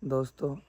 دوستوں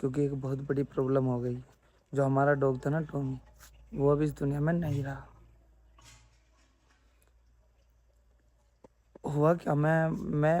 کیونکہ ایک بہت بڑی پرابلم ہو گئی. جو ہمارا ڈاگ تھا نا ٹومی، وہ اب اس دنیا میں نہیں رہا. ہوا کیا، میں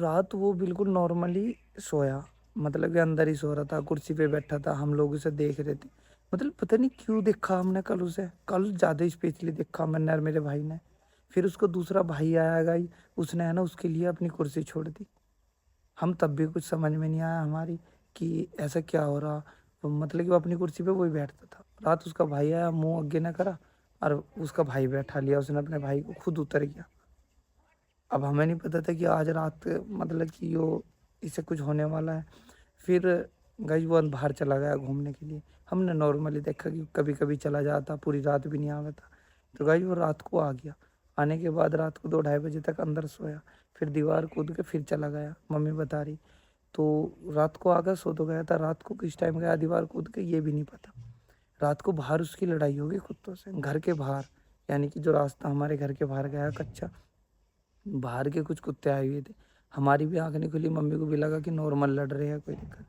رات وہ بالکل نارملی سویا، مطلب کہ اندر ہی سو رہا تھا، کرسی پہ بیٹھا تھا، ہم لوگ اسے دیکھ رہے تھے. مطلب پتہ نہیں کیوں دیکھا ہم نے کل زیادہ اسپیشلی دیکھا میں نے اور میرے بھائی نے. پھر اس کو دوسرا بھائی آیا گئی، اس نے ہے نا اس کے لیے اپنی کرسی چھوڑ دی. ہم تب بھی کچھ سمجھ میں نہیں آیا ہماری کہ ایسا کیا ہو رہا. مطلب کہ وہ اپنی کرسی پہ وہی بیٹھتا تھا. رات اس کا بھائی آیا، منہ اگے نہ کرا اور اس کا بھائی بیٹھا لیا، اس نے اپنے بھائی کو خود اتر گیا. اب ہمیں نہیں پتا تھا کہ آج رات مطلب کہ وہ اسے کچھ ہونے والا ہے. پھر گئی وہ باہر چلا گیا گھومنے کے لیے. ہم نے نارملی دیکھا کہ کبھی کبھی چلا جاتا، پوری رات بھی نہیں آتا. تو گئی وہ رات کو آ گیا. آنے کے بعد رات کو 2-2:30 بجے تک اندر سویا، پھر دیوار کود کے پھر چلا گیا. ممی بتا رہی تو رات کو آگا سو تو گیا تھا، رات کو کس ٹائم گیا دیوار کود کے یہ بھی نہیں پتا. رات کو باہر اس کی لڑائی ہوگی کتوں سے، گھر کے باہر، یعنی کہ جو راستہ ہمارے گھر کے باہر گیا کچا، باہر کے کچھ کتے آئے ہوئے تھے. ہماری بھی آنکھ نہیں کھلی، ممی کو بھی لگا کہ نارمل لڑ رہے ہیں، کوئی دقت.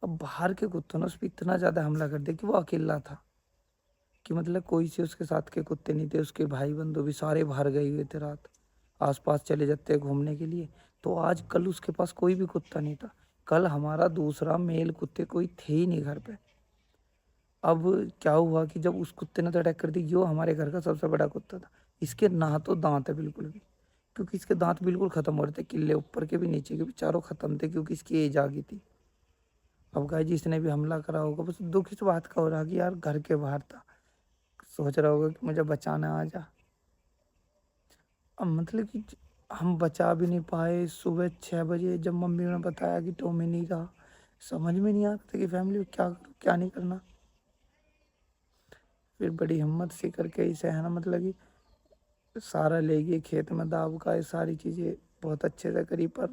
اب باہر کے کتوں نے اس پہ اتنا زیادہ حملہ کر دیا کہ وہ اکیلا تھا، کہ مطلب کوئی سے اس کے ساتھ کے کتے نہیں تھے. اس کے بھائی بندو بھی سارے باہر گئے ہوئے تھے، رات آس پاس چلے جاتے گھومنے کے لیے. تو آج کل اس کے پاس کوئی بھی کتا نہیں تھا. کل ہمارا دوسرا میل کتے کوئی تھے ہی نہیں گھر پہ. اب کیا ہوا کہ جب اس کتے نے تو اٹیک کر دی، جو ہمارے گھر کا سب سے بڑا کتا تھا، اس کے نہ تو دانت ہے بالکل بھی، کیونکہ اس کے دانت بالکل ختم ہو رہے تھے، کلے اوپر کے بھی نیچے کے بھی چاروں ختم تھے، کیونکہ اس کی ایج آ گئی تھی. اب گائے جس نے بھی حملہ کرا ہوگا بس دکھ اس بات کا ہو رہا کہ یار گھر کے باہر تھا، سوچ رہا ہوگا کہ مجھے بچانا آ جا. اب مطلب کہ ہم بچا بھی نہیں پائے. صبح 6 بجے جب ممی نے بتایا کہ ٹومی نہیں رہا، سمجھ میں نہیں آتا تھا کہ فیملی کو کیا کروں کیا نہیں کرنا. پھر بڑی ہمت سی کر کے اسے ہے نا مطلب کہ سارا لے گئے کھیت میں داب کا، یہ ساری چیزیں بہت اچھے سے کری. پر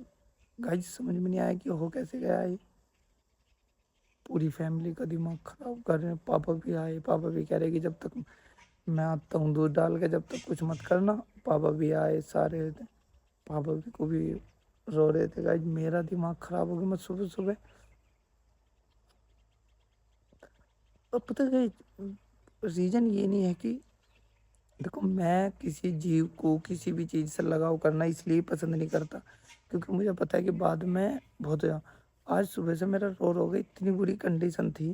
گائی سمجھ میں نہیں آیا کہ ہو کیسے گیا ہے. پوری فیملی کا دماغ خراب کر رہے ہیں. پاپا بھی آئے، پاپا بھی کہہ رہے کہ جب تک میں آتا ہوں دودھ ڈال کے جب تک کچھ مت کرنا. پاپا بھی آئے سارے تھے، پاپا بھی کو بھی رو رہے تھے. گائی میرا دماغ خراب ہو گیا. میں صبح صبح اب پتہ ہے ریزن یہ نہیں ہے کہ دیکھو میں کسی جیو کو کسی بھی چیز سے لگاؤ کرنا اس لیے پسند نہیں کرتا کیونکہ مجھے پتا ہے کہ بعد میں بہت آج صبح سے میرا رو گئی، اتنی بری کنڈیشن تھی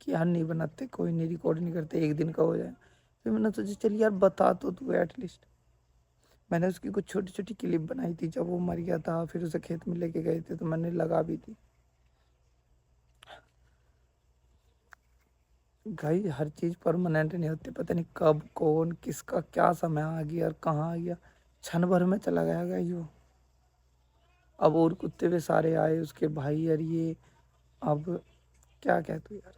کہ یار نہیں بناتے، کوئی نہیں، ریکارڈ نہیں کرتے، ایک دن کا ہو جائے. پھر میں نے سوچا چل یار بتا تو ایٹ لیسٹ. میں نے اس کی کچھ چھوٹی چھوٹی کلپ بنائی تھی جب وہ مر گیا تھا، پھر اسے کھیت میں لے کے گئے تھے تو میں نے لگا بھی تھی. گائی ہر چیز پرماننٹ نہیں ہوتی، پتہ نہیں کب کون کس کا کیا سمے آ گیا اور کہاں آ گیا، چھن بھر میں چلا گیا. گائی وہ اب اور کتے بھی سارے آئے، اس کے بھائی اور یہ. اب کیا کہتے یار.